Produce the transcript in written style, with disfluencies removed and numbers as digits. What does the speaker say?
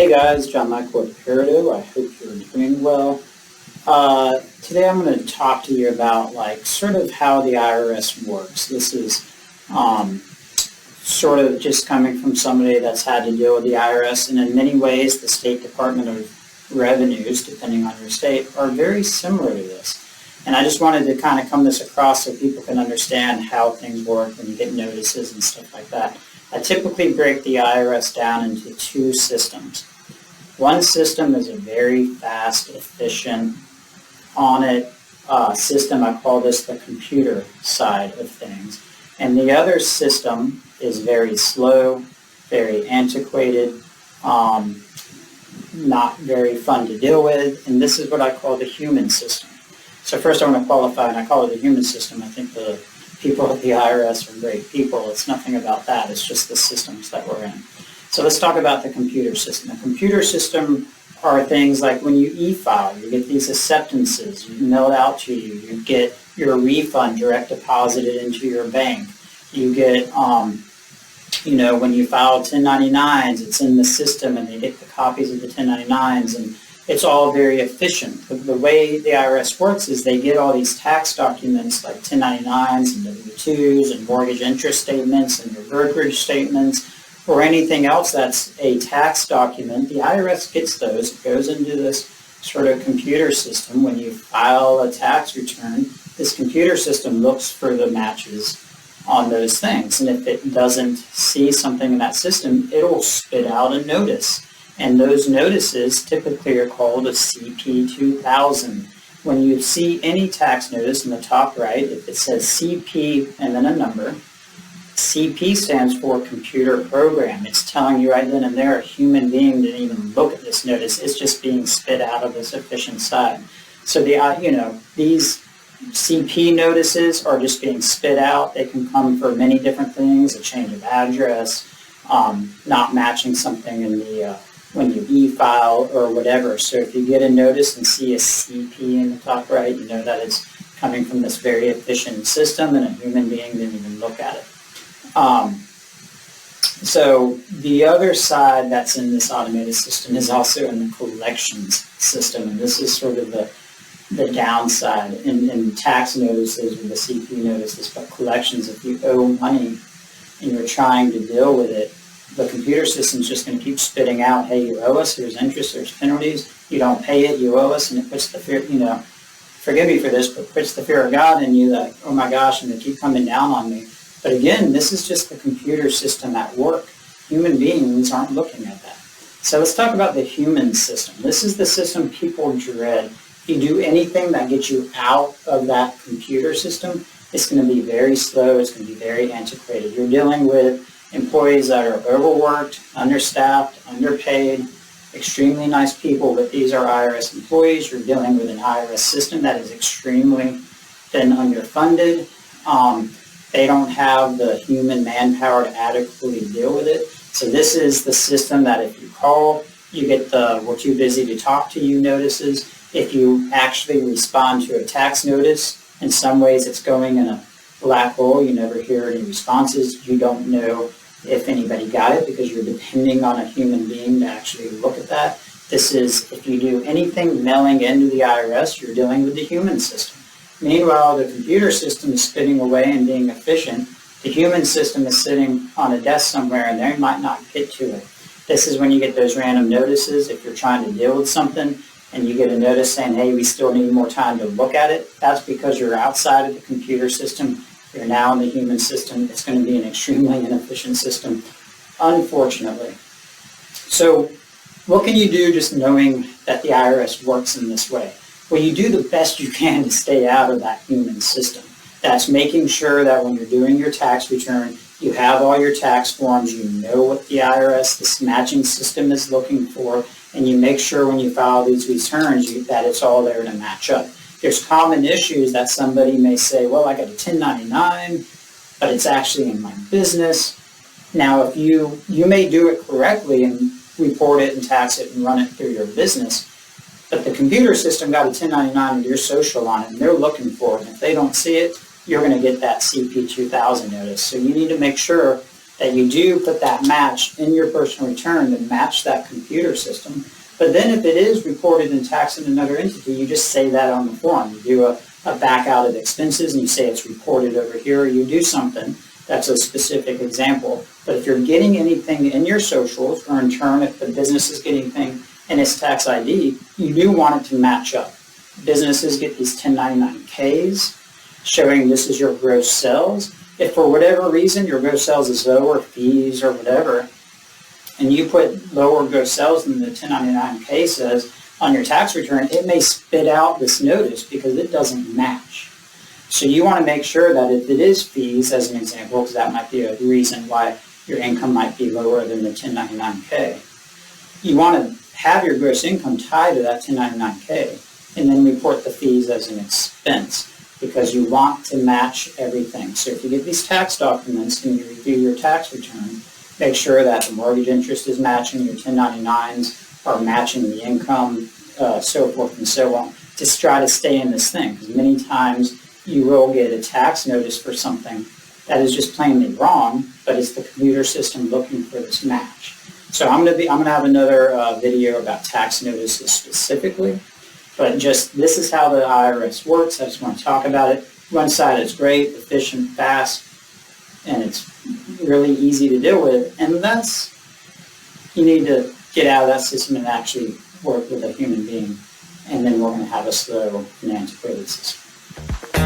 Hey guys, John Michael with Peridot. I hope you're doing well. Today I'm going to talk to you about sort of how the IRS works. This is sort of just coming from somebody that's had to deal with the IRS, and in many ways the State Department of Revenues, depending on your state, are very similar to this. And I just wanted to kind of come this across so people can understand how things work when you get notices and stuff like that. I typically break the IRS down into two systems. One system is a very fast, efficient, on-it system. I call this the computer side of things. And the other system is very slow, very antiquated, not very fun to deal with, and this is what I call the human system. So first I want to qualify, and I call it the human system. I think the people at the IRS are great people. It's nothing about that. It's just the systems that we're in. So let's talk about the computer system. The computer system are things like when you e-file, you get these acceptances mailed out to you. You get your refund direct deposited into your bank. You get, when you file 1099s, it's in the system and they get the copies of the 1099s, and it's all very efficient. The way the IRS works is they get all these tax documents like 1099s and W-2s and mortgage interest statements and your brokerage statements or anything else that's a tax document. The IRS gets those. It goes into this sort of computer system. When you file a tax return, this computer system looks for the matches on those things. And if it doesn't see something in that system, it'll spit out a notice. And those notices typically are called a CP 2000. When you see any tax notice in the top right, if it says CP and then a number, CP stands for computer program. It's telling you right then and there a human being didn't even look at this notice. It's just being spit out of this efficient side. So these CP notices are just being spit out. They can come for many different things: a change of address, not matching something in the when you e-file or whatever. So if you get a notice and see a CP in the top right, you know that it's coming from this very efficient system and a human being didn't even look at it. So the other side that's in this automated system is also in the collections system, and this is sort of the downside in tax notices or the CP notices, but collections, if you owe money and you're trying to deal with it, the computer system's just going to keep spitting out, hey, you owe us, there's interest, there's penalties, you don't pay it, you owe us, and it puts the fear, forgive me for this, but puts the fear of God in you that, oh my gosh, and they keep coming down on me. But again, this is just the computer system at work. Human beings aren't looking at that. So let's talk about the human system. This is the system people dread. If you do anything that gets you out of that computer system, it's going to be very slow, it's going to be very antiquated. You're dealing with employees that are overworked, understaffed, underpaid, extremely nice people, but these are IRS employees. You're dealing with an IRS system that is extremely then underfunded. They don't have the human manpower to adequately deal with it. So this is the system that if you call, you get the "we're too busy to talk to you" notices. If you actually respond to a tax notice, in some ways it's going in a black hole. You never hear any responses. You don't know if anybody got it because you're depending on a human being to actually look at that. This is, if you do anything mailing into the IRS, you're dealing with the human system. Meanwhile, the computer system is spitting away and being efficient. The human system is sitting on a desk somewhere and they might not get to it. This is when you get those random notices. If you're trying to deal with something and you get a notice saying, hey, we still need more time to look at it, that's because you're outside of the computer system. You're now in the human system. It's going to be an extremely inefficient system, unfortunately. So what can you do just knowing that the IRS works in this way? Well, you do the best you can to stay out of that human system. That's making sure that when you're doing your tax return, you have all your tax forms, you know what the IRS, this matching system is looking for, and you make sure when you file these returns that it's all there to match up. There's common issues that somebody may say, well, I got a 1099, but it's actually in my business. Now, if you may do it correctly and report it and tax it and run it through your business, but the computer system got a 1099 with your social on it, and they're looking for it. And if they don't see it, you're going to get that CP 2000 notice. So you need to make sure that you do put that match in your personal return to match that computer system. But then if it is reported in tax in another entity, you just say that on the form. You do a back out of expenses and you say it's reported over here, or you do something. That's a specific example. But if you're getting anything in your socials, or in turn, if the business is getting anything in its tax ID, you do want it to match up. Businesses get these 1099-Ks showing this is your gross sales. If for whatever reason your gross sales is lower, fees or whatever, and you put lower gross sales than the 1099-K says on your tax return, it may spit out this notice because it doesn't match. So you want to make sure that if it is fees, as an example, because that might be a reason why your income might be lower than the 1099-K, you want to have your gross income tied to that 1099-K and then report the fees as an expense, because you want to match everything. So if you get these tax documents and you review your tax return, make sure that the mortgage interest is matching, your 1099s are matching the income, so forth and so on. Just try to stay in this thing, because many times you will get a tax notice for something that is just plainly wrong, but it's the computer system looking for this match. So I'm gonna have another video about tax notices specifically, but just this is how the IRS works. I just want to talk about it. One side is great, efficient, fast, and it's really easy to deal with. And that's, you need to get out of that system and actually work with a human being. And then we're going to have a slow and antiquated system.